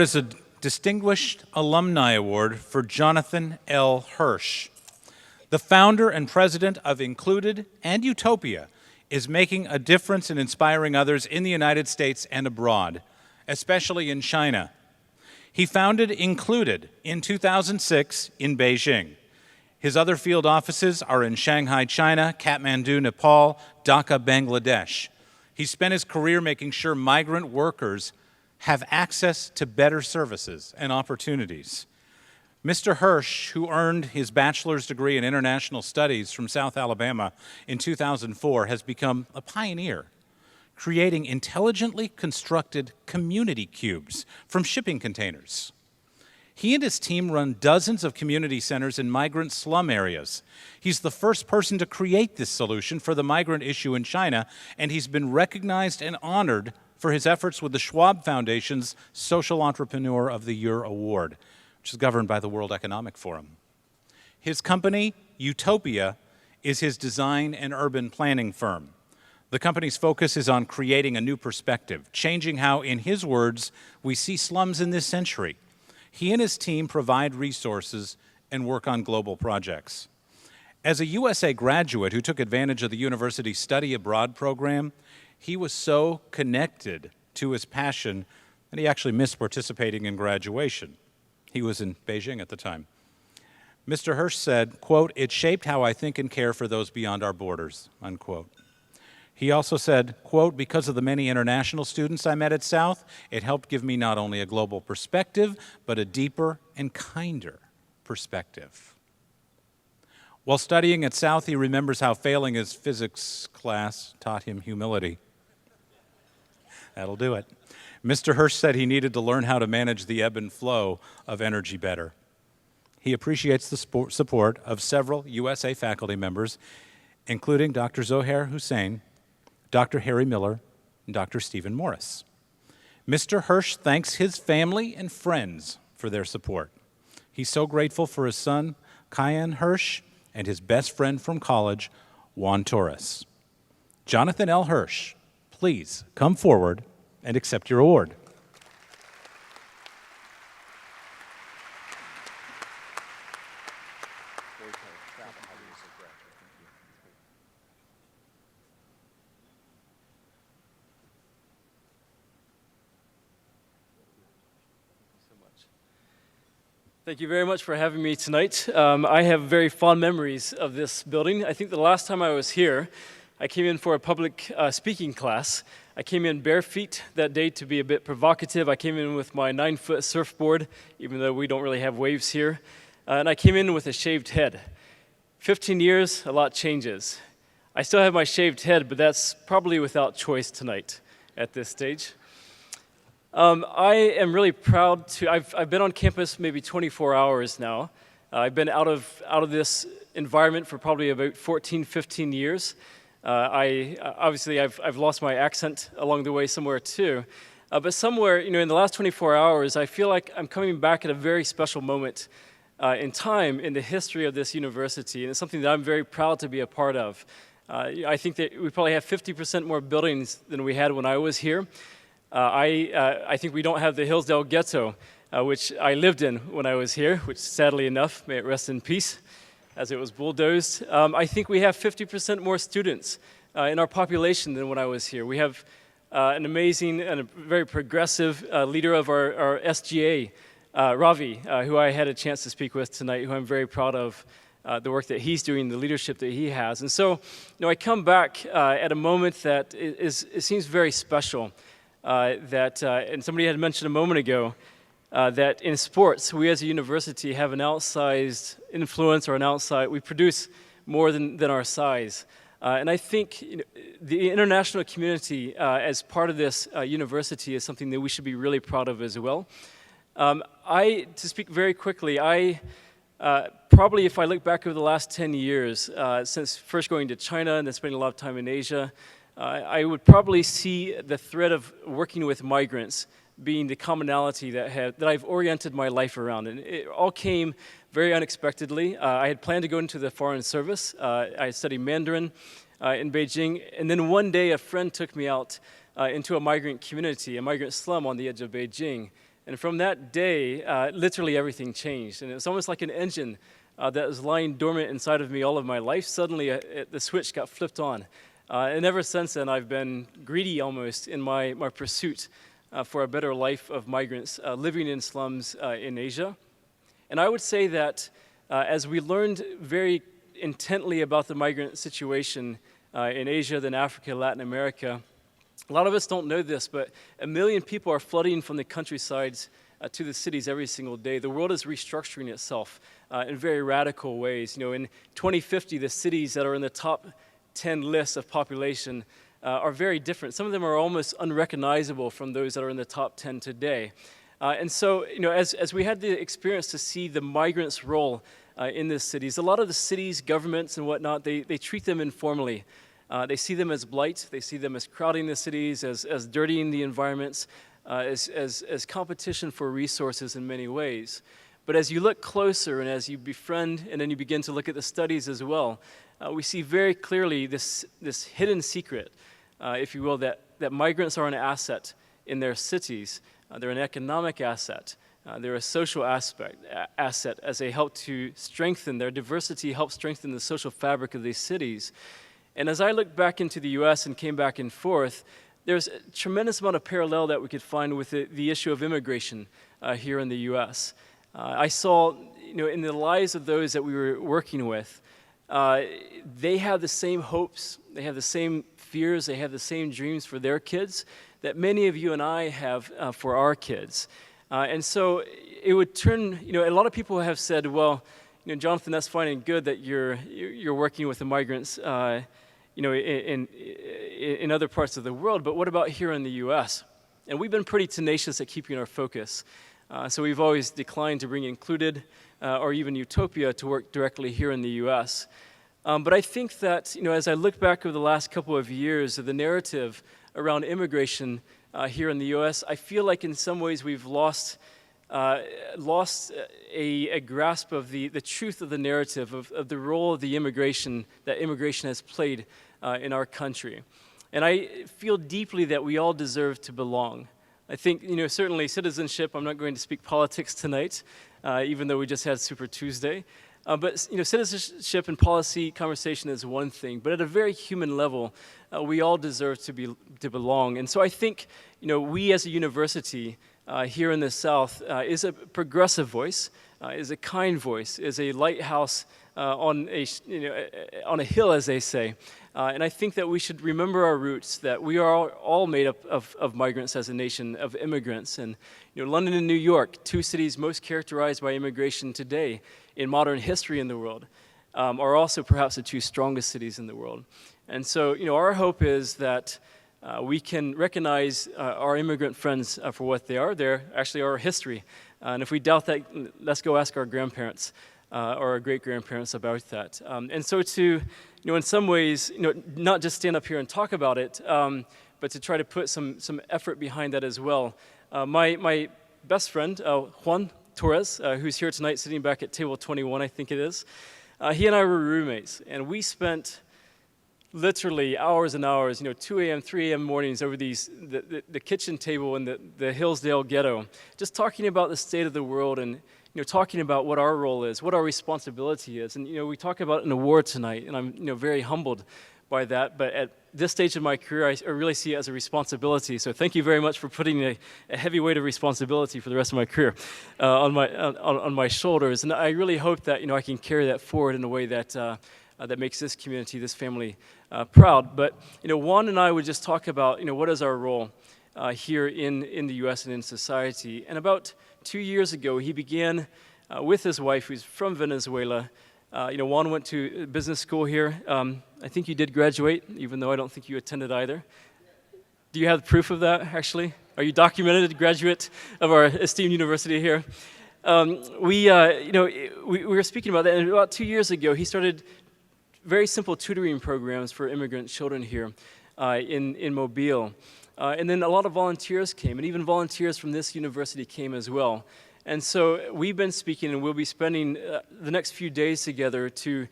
Is a Distinguished Alumni Award for Jonathan L. Hursh. The founder and president of Included and Utopia is making a difference in inspiring others in the United States and abroad, especially in China. He founded Included in 2006 in Beijing. His other field offices are in Shanghai, China, Kathmandu, Nepal, Dhaka, Bangladesh. He spent his career making sure migrant workers have access to better services and opportunities. Mr. Hursh, who earned his bachelor's degree in international studies from South Alabama in 2004, has become a pioneer, creating intelligently constructed community cubes from shipping containers. He and his team run dozens of community centers in migrant slum areas. He's the first person to create this solution for the migrant issue in China, and he's been recognized and honored for his efforts with the Schwab Foundation's Social Entrepreneur of the Year Award, which is governed by the World Economic Forum. His company, Utopia, is his design and urban planning firm. The company's focus is on creating a new perspective, changing how, in his words, we see slums in this century. He and his team provide resources and work on global projects. As a USA graduate who took advantage of the university's study abroad program, he was so connected to his passion that he actually missed participating in graduation. He was in Beijing at the time. Mr. Hursh said, quote, "It shaped how I think and care for those beyond our borders," unquote. He also said, quote, "Because of the many international students I met at South, it helped give me not only a global perspective, but a deeper and kinder perspective." While studying at South, he remembers how failing his physics class taught him humility. That'll do it. Mr. Hursh said he needed to learn how to manage the ebb and flow of energy better. He appreciates the support of several USA faculty members, including Dr. Zohair Hussain, Dr. Harry Miller, and Dr. Stephen Morris. Mr. Hursh thanks his family and friends for their support. He's so grateful for his son, Kyan Hursh, and his best friend from college, Juan Torres. Jonathan L. Hursh, please come forward and accept your award. Thank you very much for having me tonight. I have very fond memories of this building. I think the last time I was here, I came in for a public speaking class. I came in bare feet that day to be a bit provocative. I came in with my 9-foot surfboard, even though we don't really have waves here. And I came in with a shaved head. 15 years, a lot changes. I still have my shaved head, but that's probably without choice tonight at this stage. I am really proud to, I've been on campus maybe 24 hours now. I've been out of this environment for probably about 14, 15 years. Obviously I've lost my accent along the way somewhere too. But somewhere, in the last 24 hours, I feel like I'm coming back at a very special moment in time in the history of this university, and it's something that I'm very proud to be a part of. I think that we probably have 50% more buildings than we had when I was here. I think we don't have the Hillsdale Ghetto, which I lived in when I was here, which sadly enough, may it rest in peace, as it was bulldozed. I think we have 50% more students in our population than when I was here. We have an amazing and a very progressive leader of our SGA, Ravi, who I had a chance to speak with tonight, who I'm very proud of the work that he's doing, the leadership that he has. And so, I come back at a moment that it seems very special. And somebody had mentioned a moment ago that in sports, we as a university have an outsized influence, or we produce more than our size. And I think the international community as part of this university is something that we should be really proud of as well. To speak very quickly, probably if I look back over the last 10 years, since first going to China and then spending a lot of time in Asia, I would probably see the thread of working with migrants being the commonality that I've oriented my life around. And it all came very unexpectedly. I had planned to go into the Foreign Service. I studied Mandarin in Beijing. And then one day a friend took me out into a migrant community, a migrant slum on the edge of Beijing. And from that day, literally everything changed. And it was almost like an engine that was lying dormant inside of me all of my life. Suddenly, the switch got flipped on. And ever since then, I've been greedy almost in my pursuit for a better life of migrants living in slums in Asia. And I would say that as we learned very intently about the migrant situation in Asia, then Africa, Latin America, a lot of us don't know this, but 1 million people are flooding from the countrysides to the cities every single day. The world is restructuring itself in very radical ways. You know, in 2050, the cities that are in the top 10 lists of population are very different. Some of them are almost unrecognizable from those that are in the top 10 today. And so, you know, as we had the experience to see the migrants' role in the cities, a lot of the cities, governments, and whatnot, they treat them informally. They see them as blight. They see them as crowding the cities, as dirtying the environments, as competition for resources in many ways. But as you look closer and as you befriend and then you begin to look at the studies as well, we see very clearly this hidden secret, if you will, that migrants are an asset in their cities. They're an economic asset. They're a social asset as they help to strengthen, their diversity helps strengthen the social fabric of these cities. And as I looked back into the U.S. and came back and forth, there's a tremendous amount of parallel that we could find with the issue of immigration here in the U.S. I saw, you know, in the lives of those that we were working with, they have the same hopes, they have the same fears, they have the same dreams for their kids that many of you and I have for our kids. And so it would turn, you know, a lot of people have said, well, you know, Jonathan, that's fine and good that you're working with the migrants, you know, in other parts of the world, but what about here in the U.S.? And we've been pretty tenacious at keeping our focus. So we've always declined to bring Included or even Utopia to work directly here in the U.S. But I think that, you know, as I look back over the last couple of years of the narrative around immigration here in the U.S., I feel like in some ways we've lost a grasp of the truth of the narrative, of the role of the immigration that immigration has played in our country. And I feel deeply that we all deserve to belong. I think, you know, certainly citizenship, I'm not going to speak politics tonight, even though we just had Super Tuesday. But, you know, citizenship and policy conversation is one thing, but at a very human level, we all deserve to belong. And so I think, you know, we as a university here in the South is a progressive voice, is a kind voice, is a lighthouse on a hill, as they say. And I think that we should remember our roots, that we are all made up of migrants as a nation, of immigrants. And, you know, London and New York, two cities most characterized by immigration today in modern history in the world, are also perhaps the two strongest cities in the world. And so, you know, our hope is that we can recognize our immigrant friends for what they are. They're actually our history. And if we doubt that, let's go ask our grandparents or our great-grandparents about that. And so to, you know, in some ways, you know, not just stand up here and talk about it, but to try to put some effort behind that as well. My best friend, Juan Torres, who's here tonight sitting back at table 21, I think it is, he and I were roommates, and we spent literally hours and hours, you know, 2 a.m., 3 a.m. mornings over the kitchen table in the Hillsdale ghetto, just talking about the state of the world and, you know, talking about what our role is, what our responsibility is. And, you know, we talk about an award tonight, and I'm, you know, very humbled by that. But at this stage of my career, I really see it as a responsibility. So thank you very much for putting a heavy weight of responsibility for the rest of my career on my shoulders. And I really hope that, you know, I can carry that forward in a way that that makes this community, this family, proud. But, you know, Juan and I would just talk about, you know, what is our role here in the U.S. and in society. And about 2 years ago, he began with his wife, who's from Venezuela. You know, Juan went to business school here. I think you did graduate, even though I don't think you attended either. Do you have proof of that, actually? Are you documented graduate of our esteemed university here? You know, we were speaking about that, and about 2 years ago, he started very simple tutoring programs for immigrant children here in Mobile. And then a lot of volunteers came, and even volunteers from this university came as well. And so we've been speaking, and we'll be spending the next few days together to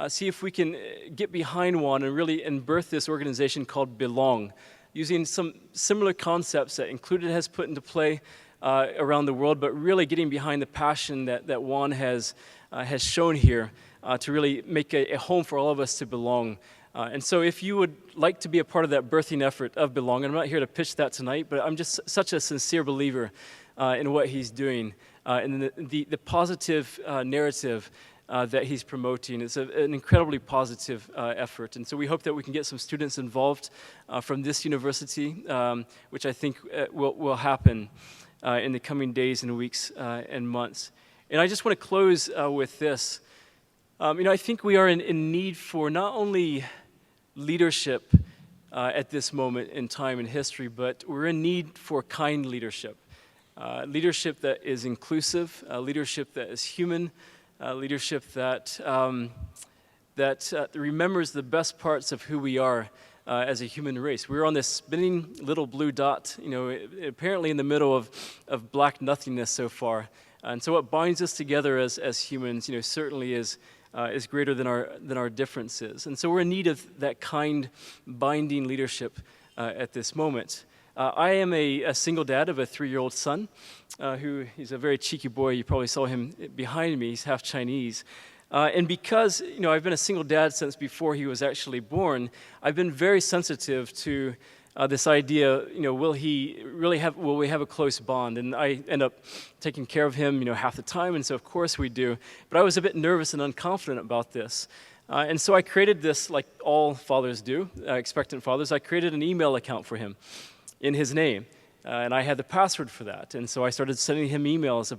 see if we can get behind one and really birth this organization called Belong, using some similar concepts that Included has put into play, around the world, but really getting behind the passion that Juan has shown here to really make a home for all of us to belong. And so if you would like to be a part of that birthing effort of belong, I'm not here to pitch that tonight, but I'm just such a sincere believer in what he's doing, and the positive narrative that he's promoting. It's an incredibly positive effort. And so we hope that we can get some students involved from this university, which I think will happen in the coming days and weeks and months. And I just want to close with this. I think we are in need for not only leadership at this moment in time in history, but we're in need for kind leadership. Leadership that is inclusive, leadership that is human, leadership that remembers the best parts of who we are as a human race. We're on this spinning little blue dot, apparently in the middle of black nothingness so far. And so what binds us together as humans, certainly is greater than our differences. And so we're in need of that kind, binding leadership at this moment. I am a single dad of a 3-year-old son, he's a very cheeky boy. You probably saw him behind me. He's half Chinese. And because, I've been a single dad since before he was actually born, I've been very sensitive to this idea, will we have a close bond? And I end up taking care of him, half the time, and so of course we do. But I was a bit nervous and unconfident about this. And so I created this, like all fathers do, expectant fathers, I created an email account for him in his name. And I had the password for that. And so I started sending him emails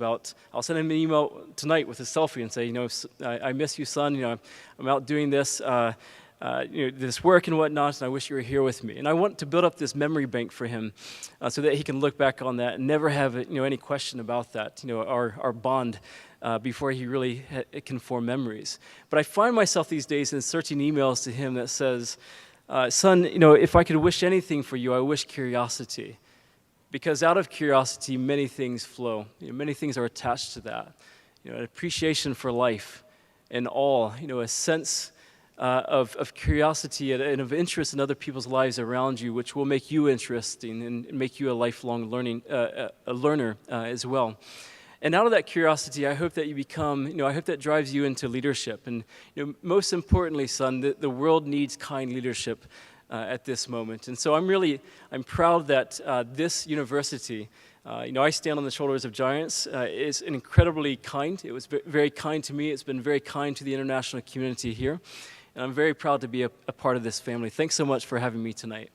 I'll send him an email tonight with a selfie and say, I miss you, son, I'm out doing this, this work and whatnot, and I wish you were here with me. And I want to build up this memory bank for him so that he can look back on that and never have any question about that, our bond before he really can form memories. But I find myself these days inserting emails to him that says, son, if I could wish anything for you, I wish curiosity. Because out of curiosity, many things flow. Many things are attached to that. An appreciation for life and awe, a sense of curiosity and of interest in other people's lives around you, which will make you interesting and make you a lifelong learner as well. And out of that curiosity, I hope that you become, I hope that drives you into leadership. And most importantly, son, the world needs kind leadership at this moment. And so I'm proud that this university, I stand on the shoulders of giants, is incredibly kind. It was very kind to me. It's been very kind to the international community here. And I'm very proud to be a part of this family. Thanks so much for having me tonight.